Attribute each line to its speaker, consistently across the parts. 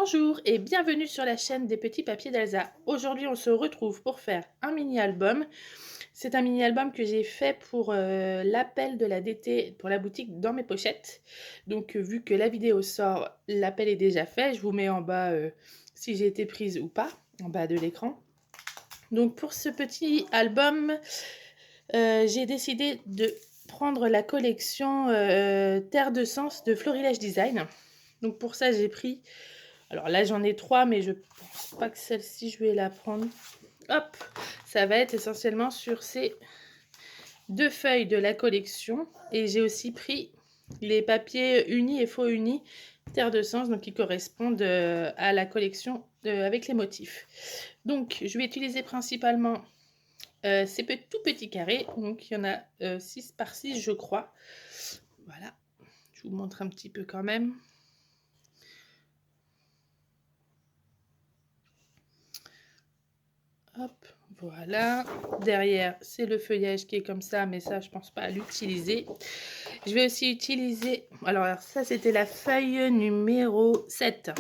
Speaker 1: Bonjour et bienvenue sur la chaîne des petits papiers d'Elsa. Aujourd'hui, on se retrouve pour faire un mini-album. C'est un mini-album que j'ai fait pour l'appel de la DT pour la boutique dans mes pochettes. Donc, vu que la vidéo sort, l'appel est déjà fait. Je vous mets en bas si j'ai été prise ou pas, en bas de l'écran. Donc, pour ce petit album, j'ai décidé de prendre la collection Terre de Sens de Florilège Design. Donc, pour ça, j'ai pris... Alors là, j'en ai 3, mais je pense pas que celle-ci, je vais la prendre. Hop, ça va être essentiellement sur ces 2 feuilles de la collection. Et j'ai aussi pris les papiers unis et faux unis Terre de Sens, donc qui correspondent à la collection avec les motifs. Donc, je vais utiliser principalement ces tout petits carrés. Donc, il y en a 6 par 6, je crois. Voilà, je vous montre un petit peu quand même. Hop, voilà. Derrière, c'est le feuillage qui est comme ça, mais ça, je pense pas à l'utiliser. Je vais aussi utiliser... Alors, ça, c'était la feuille numéro 7.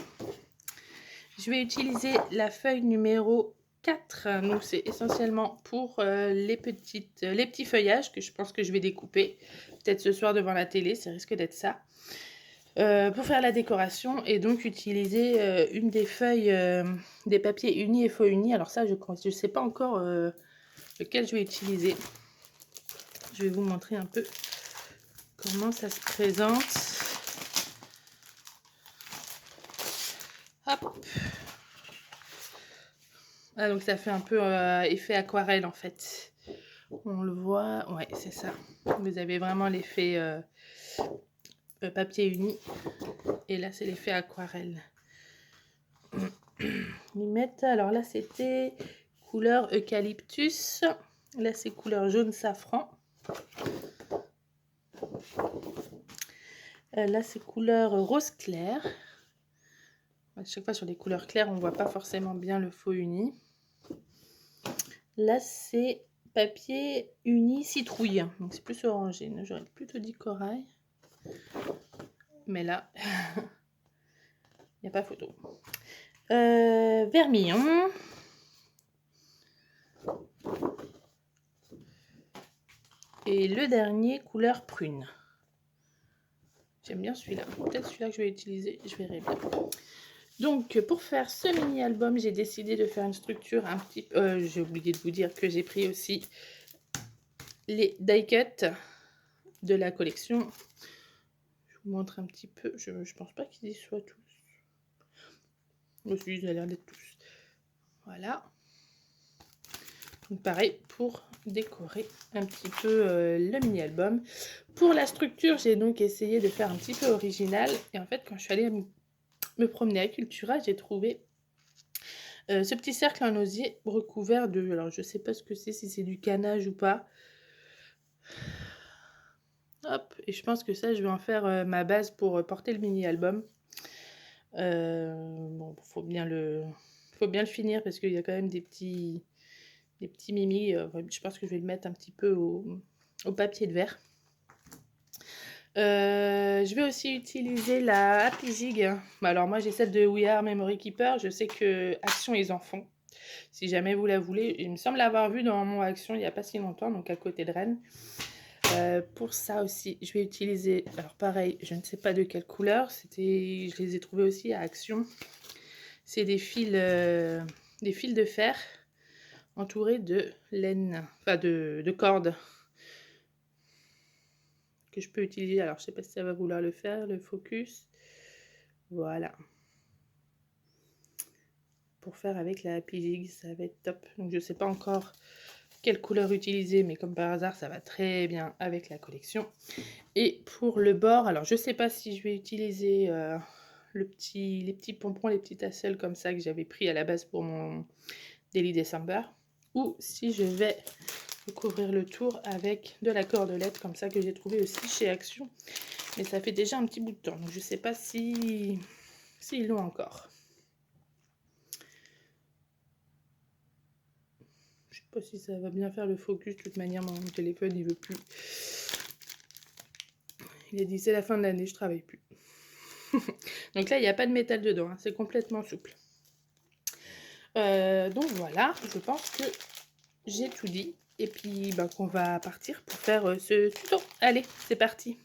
Speaker 1: Je vais utiliser la feuille numéro 4. Donc, c'est essentiellement pour les petits feuillages que je pense que je vais découper. Peut-être ce soir devant la télé, ça risque d'être ça. Pour faire la décoration et donc utiliser une des feuilles des papiers unis et faux unis. Alors ça, je ne sais pas encore lequel je vais utiliser. Je vais vous montrer un peu comment ça se présente. Hop. Ah, donc ça fait un peu effet aquarelle en fait. On le voit, ouais, c'est ça. Vous avez vraiment l'effet papier uni. Et là, c'est l'effet aquarelle. Limette, alors là, c'était couleur eucalyptus. Là, c'est couleur jaune safran. Là, c'est couleur rose clair. À chaque fois, sur les couleurs claires, on ne voit pas forcément bien le faux uni. Là, c'est papier uni citrouille. Donc, c'est plus orangé. J'aurais plutôt dit corail. Mais là, il n'y a pas photo. Vermillon. Et le dernier, couleur prune. J'aime bien celui-là. Peut-être celui-là que je vais utiliser. Je verrai bien. Donc, pour faire ce mini-album, j'ai décidé de faire une structure un petit peu... j'ai oublié de vous dire que j'ai pris aussi les die-cut de la collection. Je vous montre un petit peu. Je ne pense pas qu'ils y soient tous. Aussi, ils ont l'air d'être tous. Voilà. Donc, pareil, pour décorer un petit peu le mini-album. Pour la structure, j'ai donc essayé de faire un petit peu original. Et en fait, quand je suis allée me promener à Cultura, j'ai trouvé ce petit cercle en osier recouvert de... Alors, je sais pas ce que c'est, si c'est du canage ou pas. Hop, et je pense que ça, je vais en faire ma base pour porter le mini-album. Bon, faut bien le finir parce qu'il y a quand même des petits mimi. Je pense que je vais le mettre un petit peu au papier de verre. Je vais aussi utiliser la Happy Jig. Alors moi j'ai celle de We Are Memory Keeper. Je sais que Action ils en font. Si jamais vous la voulez, il me semble l'avoir vue dans mon Action il n'y a pas si longtemps, donc à côté de Rennes. Pour ça aussi, je vais utiliser, alors pareil, je ne sais pas de quelle couleur, je les ai trouvés aussi à Action. C'est des fils de fer entourés de laine, enfin de cordes que je peux utiliser. Alors je sais pas si ça va vouloir le faire, le focus. Voilà. Pour faire avec la Happy Jig, ça va être top. Donc je sais pas encore quelle couleur utiliser, mais comme par hasard, ça va très bien avec la collection. Et pour le bord, alors je sais pas si je vais utiliser les petits pompons, les petits tassels comme ça que j'avais pris à la base pour mon Daily December, ou si je vais recouvrir le tour avec de la cordelette comme ça que j'ai trouvé aussi chez Action. Mais ça fait déjà un petit bout de temps, donc je sais pas si ils l'ont encore. Je sais pas si ça va bien faire le focus. De toute manière, mon téléphone, il veut plus. Il a dit c'est la fin de l'année, je travaille plus. Donc là, il n'y a pas de métal dedans, hein, c'est complètement souple. Donc voilà, je pense que j'ai tout dit. Et puis ben, qu'on va partir pour faire ce tuto. Allez, c'est parti.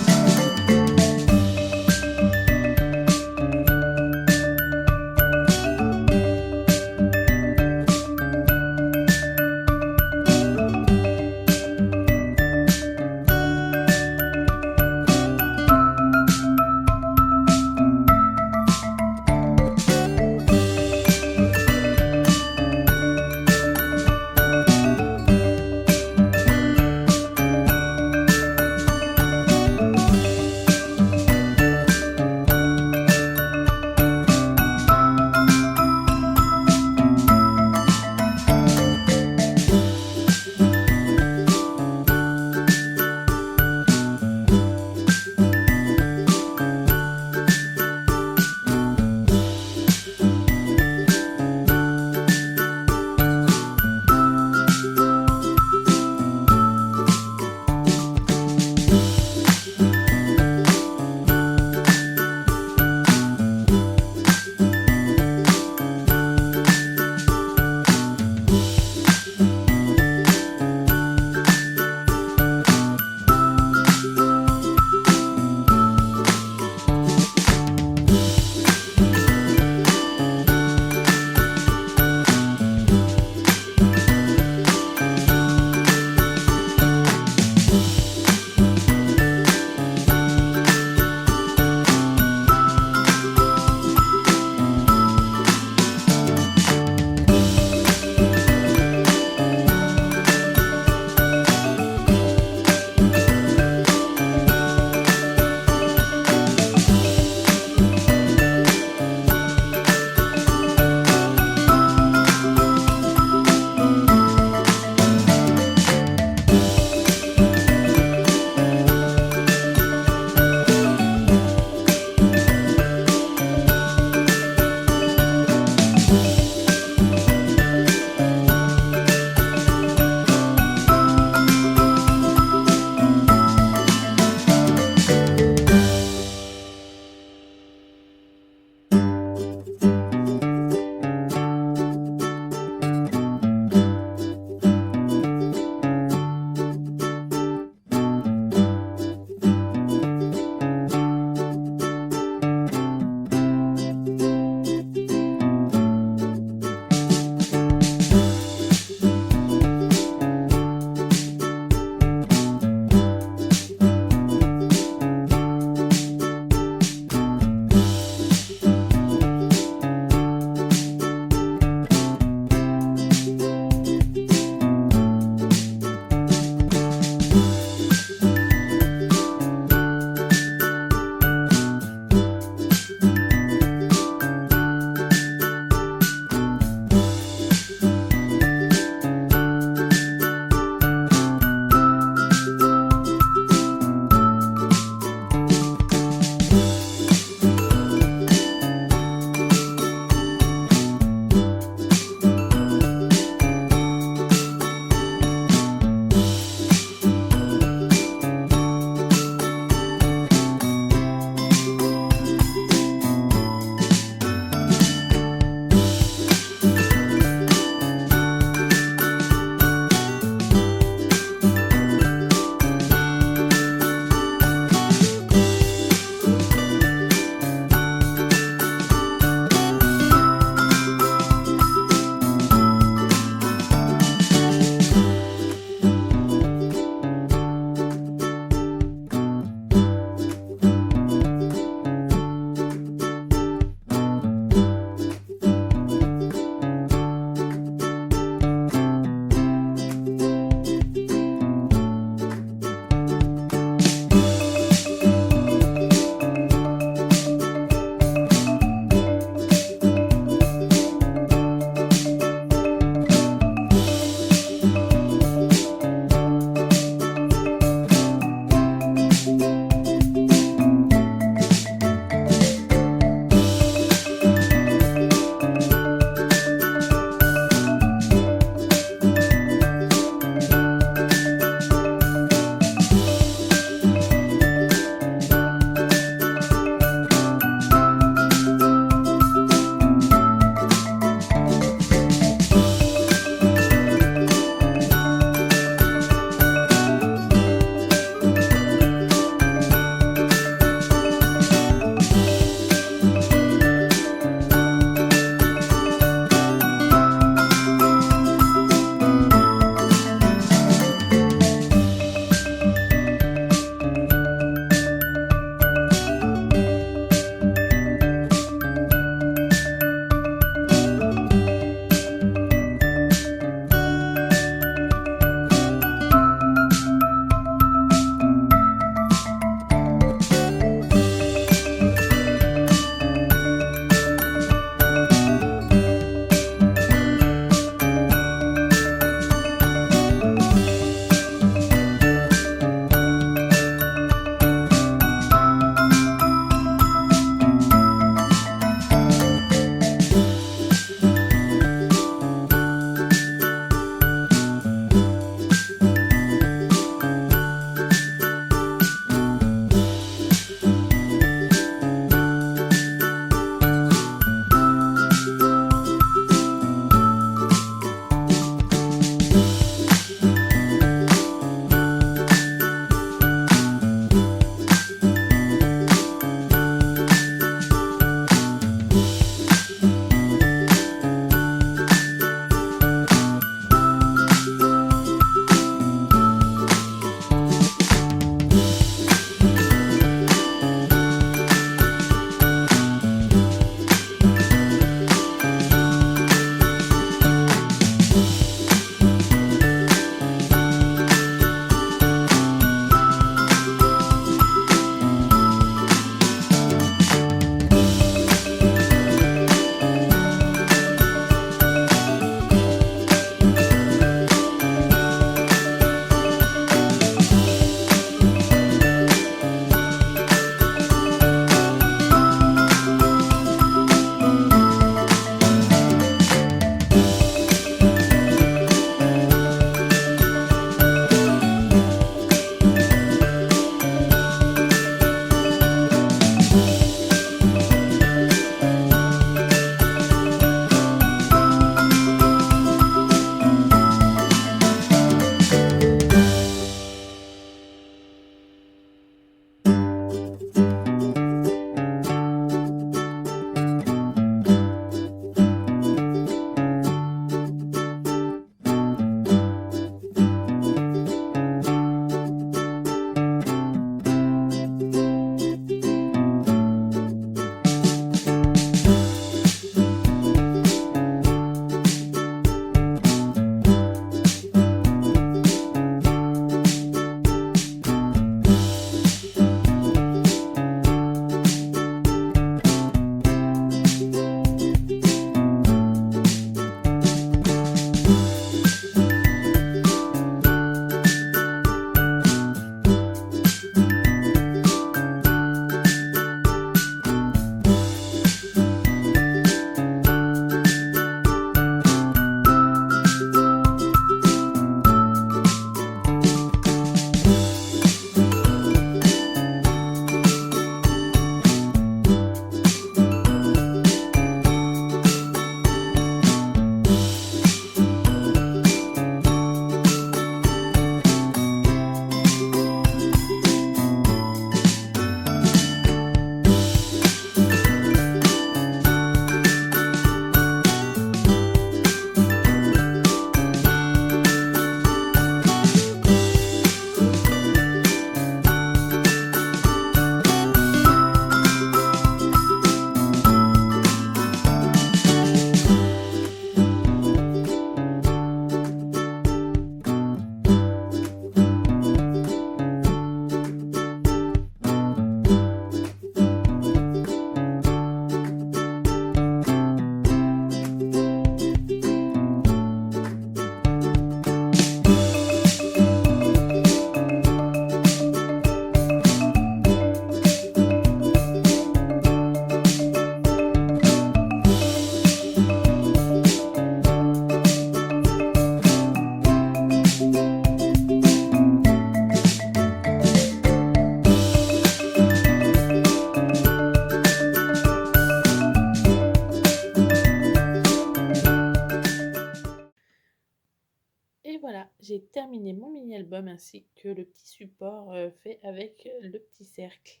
Speaker 1: j'ai terminé mon mini-album ainsi que le petit support fait avec le petit cercle.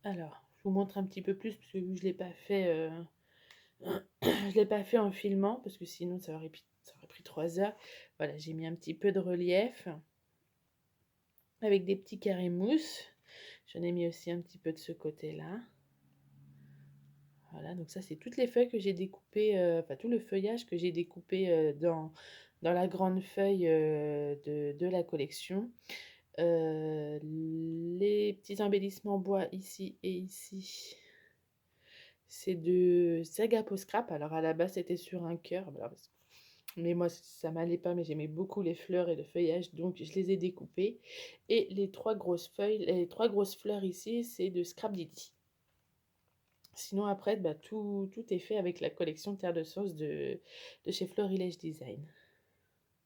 Speaker 1: Alors, je vous montre un petit peu plus parce que vu que je l'ai pas fait, je l'ai pas fait en filmant parce que sinon ça aurait pris 3 heures. Voilà, j'ai mis un petit peu de relief avec des petits carrés mousse. J'en ai mis aussi un petit peu de ce côté-là. Voilà, donc ça c'est toutes les feuilles que j'ai découpées, enfin tout le feuillage que j'ai découpé dans la grande feuille de la collection. Les petits embellissements bois ici et ici, c'est de Zagapo Scrap. Alors à la base c'était sur un cœur, mais moi ça m'allait pas, mais j'aimais beaucoup les fleurs et le feuillage, donc je les ai découpées. Et les 3 grosses fleurs ici, c'est de Scrap Didi. Sinon après, tout est fait avec la collection Terre de Sauce de chez Florilège Design.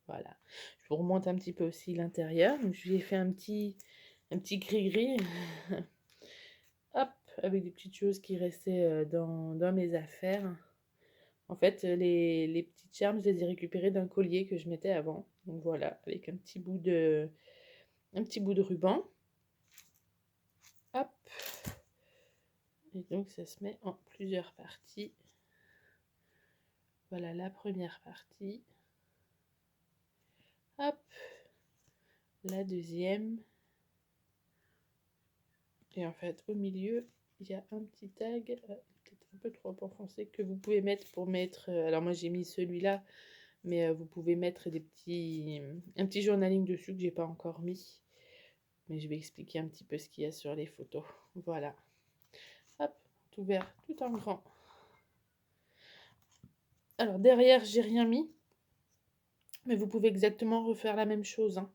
Speaker 1: Voilà. Je vous remonte un petit peu aussi l'intérieur. Donc je lui ai fait un petit gris-gris. Hop, avec des petites choses qui restaient dans mes affaires. En fait, les petites charmes, je les ai récupérées d'un collier que je mettais avant. Donc voilà, avec un petit bout de ruban. Hop. Et donc ça se met en plusieurs parties. Voilà la première partie. Hop. La deuxième. Et en fait, au milieu, il y a un petit tag, peut-être un peu trop enfoncé, que vous pouvez mettre pour mettre... alors moi j'ai mis celui-là, mais vous pouvez mettre un petit journaling dessus que j'ai pas encore mis. Mais je vais expliquer un petit peu ce qu'il y a sur les photos. Voilà. Hop, tout vert, tout en grand. Alors derrière, j'ai rien mis. Mais vous pouvez exactement refaire la même chose, hein.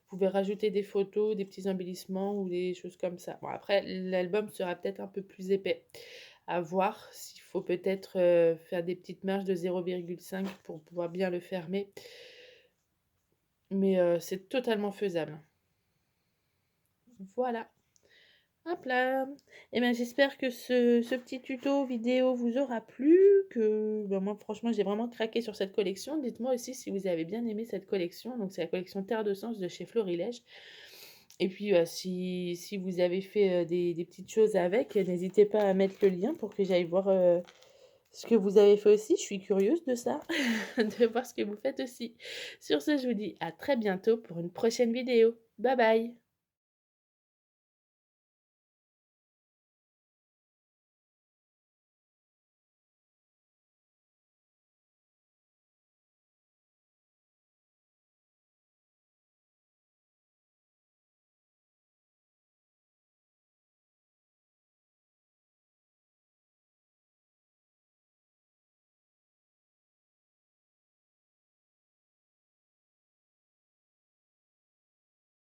Speaker 1: Vous pouvez rajouter des photos, des petits embellissements ou des choses comme ça. Bon, après, l'album sera peut-être un peu plus épais. À voir s'il faut peut-être faire des petites marges de 0,5 pour pouvoir bien le fermer. Mais c'est totalement faisable. Voilà. Hop là. Et bien j'espère que ce petit tuto vidéo vous aura plu, que moi franchement j'ai vraiment craqué sur cette collection. Dites-moi aussi si vous avez bien aimé cette collection. Donc c'est la collection Terre de Sens de chez Florilège. Et puis si vous avez fait des petites choses avec, n'hésitez pas à mettre le lien pour que j'aille voir ce que vous avez fait aussi. Je suis curieuse de ça, de voir ce que vous faites aussi. Sur ce, je vous dis à très bientôt pour une prochaine vidéo. Bye bye.